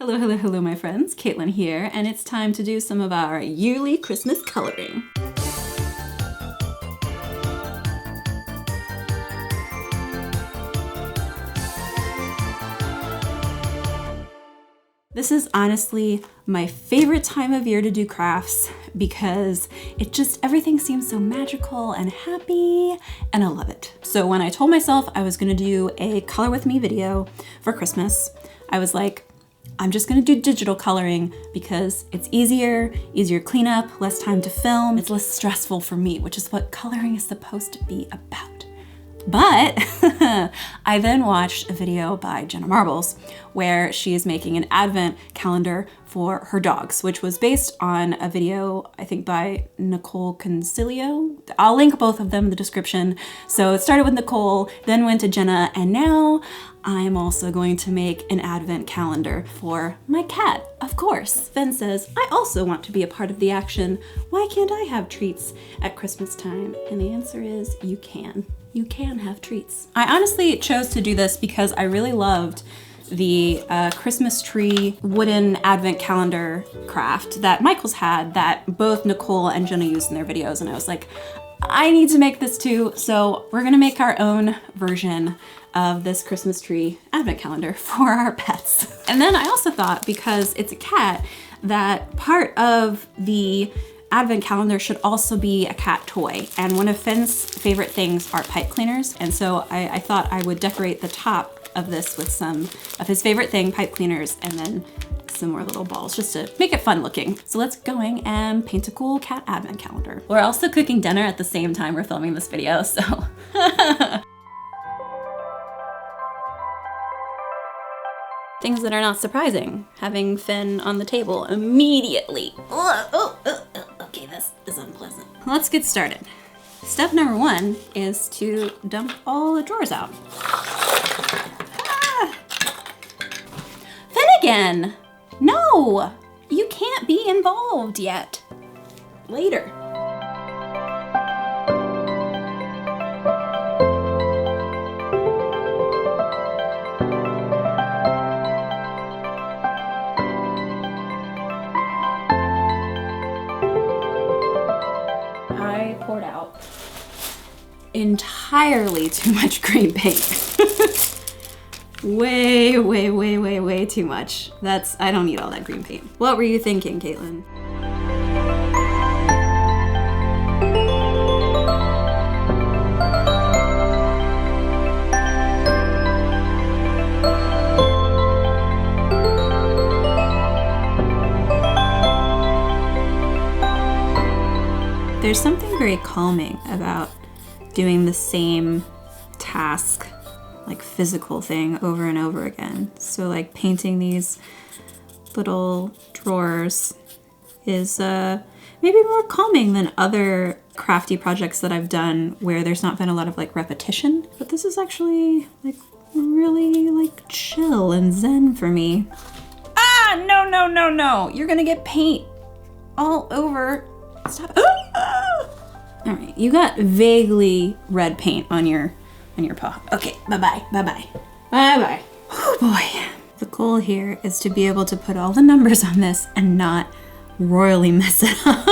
Hello, hello, hello, my friends. Caitlin here, and it's time to do some of our yearly Christmas coloring. This is honestly my favorite time of year to do crafts because everything seems so magical and happy, and I love it. So when I told myself I was gonna do a color with me video for Christmas, I was like, I'm just gonna do digital coloring because it's easier cleanup, less time to film, it's less stressful for me, which is what coloring is supposed to be about. But I then watched a video by Jenna Marbles where she is making an advent calendar for her dogs, which was based on a video, I think by Nicole Concilio. I'll link both of them in the description. So it started with Nicole, then went to Jenna, and now I'm also going to make an advent calendar for my cat, of course. Fen says, I also want to be a part of the action. Why can't I have treats at Christmas time? And the answer is you can. You can have treats. I honestly chose to do this because I really loved the Christmas tree wooden advent calendar craft that Michael's had that both Nicole and Jenna used in their videos. And I was like, I need to make this too. So we're gonna make our own version of this Christmas tree advent calendar for our pets. And then I also thought, because it's a cat, that part of the advent calendar should also be a cat toy. And one of Fenn's favorite things are pipe cleaners. And so I thought I would decorate the top of this with some of his favorite thing, pipe cleaners, and then some more little balls just to make it fun looking. So let's going and paint a cool cat advent calendar. We're also cooking dinner at the same time we're filming this video, so. Things that are not surprising, having Finn on the table immediately. Okay, this is unpleasant. Let's get started. Step number one is to dump all the drawers out. Ah! Finn again! No! You can't be involved yet. Later. I poured out entirely too much green paint. way too much. I don't need all that green paint. What were you thinking, Caitlin? There's something very calming about doing the same task, like physical thing, over and over again. So like painting these little drawers is maybe more calming than other crafty projects that I've done where there's not been a lot of like repetition. But this is actually like really like chill and zen for me. Ah, no. You're gonna get paint all over. Stop. All right, you got vaguely red paint on your paw. Okay, bye-bye. Oh boy. The goal here is to be able to put all the numbers on this and not royally mess it up.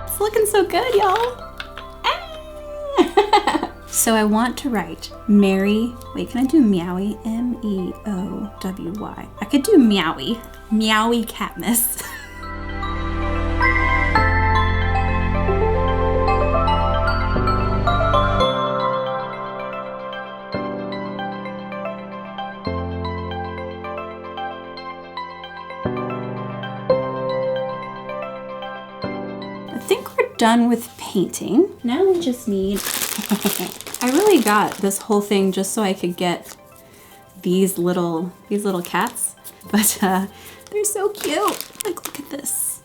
It's looking so good, y'all. So I want to write Mary, wait, can I do Meowie? M-E-O-W-Y. I could do Meowie. Meowie Catmas. I think we're done with painting. Now we just need I really got this whole thing just so I could get these little cats, but they're so cute. Like, look at this.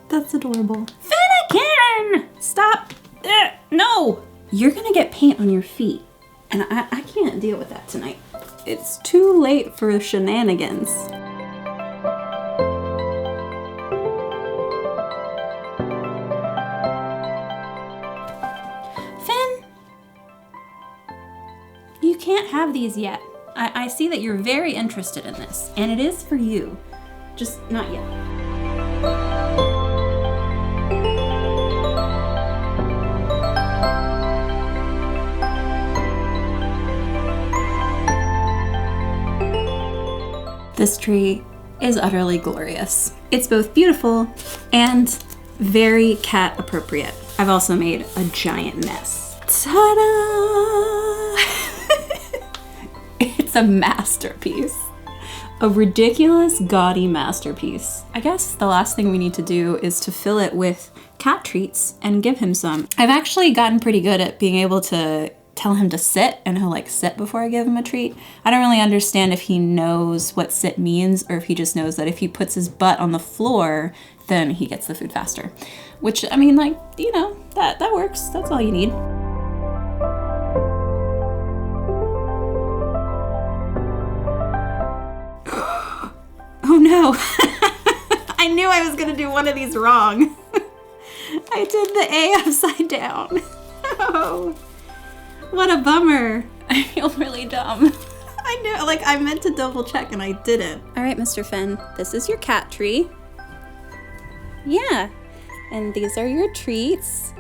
That's adorable. Finnegan! Stop! No! You're gonna get paint on your feet, and I can't deal with that tonight. It's too late for shenanigans. can't have these yet. I see that you're very interested in this, and it is for you, just not yet. This tree is utterly glorious. It's both beautiful and very cat appropriate. I've also made a giant mess. Ta-da! It's a masterpiece. A ridiculous, gaudy masterpiece. I guess the last thing we need to do is to fill it with cat treats and give him some. I've actually gotten pretty good at being able to tell him to sit, and he'll like sit before I give him a treat. I don't really understand if he knows what sit means or if he just knows that if he puts his butt on the floor, then he gets the food faster. Which, I mean, like, you know, that works. That's all you need. Oh no. I knew I was gonna do one of these wrong. I did the A upside down. Oh. What a bummer. I feel really dumb. I knew, like, I meant to double check and I didn't. All right, Mr. Finn, this is your cat tree. Yeah, and these are your treats.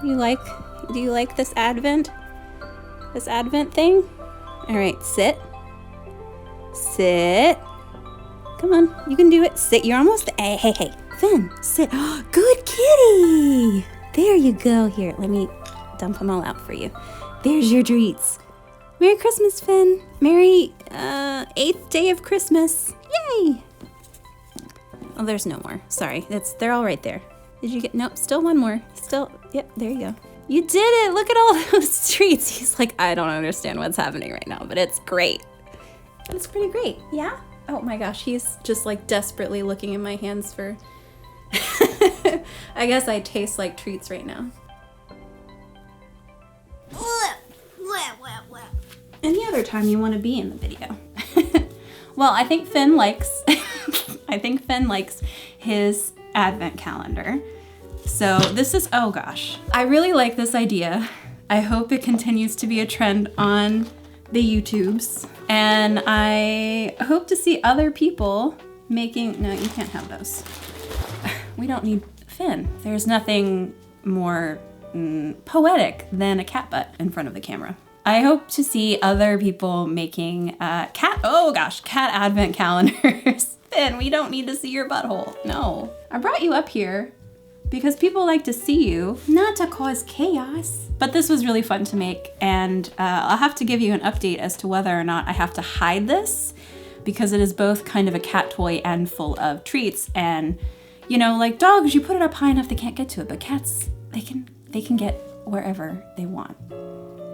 Do you like this advent thing? All right, sit. Sit. Come on, you can do it. Sit, you're almost, hey, Finn, sit. Good kitty. There you go. Here, let me dump them all out for you. There's your treats. Merry Christmas, Finn. Merry 8th day of Christmas. Yay! Oh, there's no more. Sorry, they're all right there. Did you get, nope, still one more. Still, yep, there you go. You did it! Look at all those treats. He's like, I don't understand what's happening right now, but it's great. It's pretty great, yeah? Oh my gosh, he's just like desperately looking in my hands for... I guess I taste like treats right now. Any other time you want to be in the video. Well, I think Finn likes his advent calendar. So this is, oh gosh. I really like this idea. I hope it continues to be a trend on the YouTubes. And I hope to see other people making, no, you can't have those. We don't need Finn. There's nothing more poetic than a cat butt in front of the camera. I hope to see other people making cat advent calendars. Finn, we don't need to see your butthole. No. I brought you up here because people like to see you, not to cause chaos. But this was really fun to make, and I'll have to give you an update as to whether or not I have to hide this, because it is both kind of a cat toy and full of treats. And you know, like dogs, you put it up high enough they can't get to it, but cats, they can get wherever they want.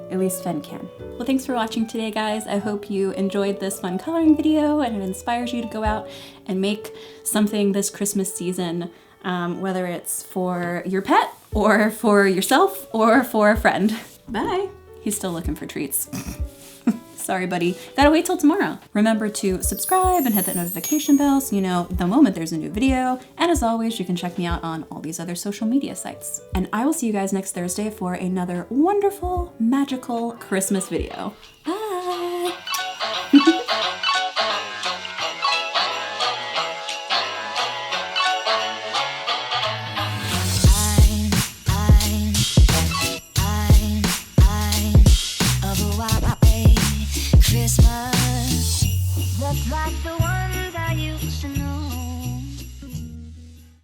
At least Finn can. Well, thanks for watching today, guys. I hope you enjoyed this fun coloring video and it inspires you to go out and make something this Christmas season, whether it's for your pet or for yourself or for a friend. Bye. He's still looking for treats. Sorry, buddy. Gotta wait till tomorrow. Remember to subscribe and hit that notification bell so you know the moment there's a new video. And as always, you can check me out on all these other social media sites. And I will see you guys next Thursday for another wonderful, magical Christmas video. Bye! Christmas, just like the ones I used to know.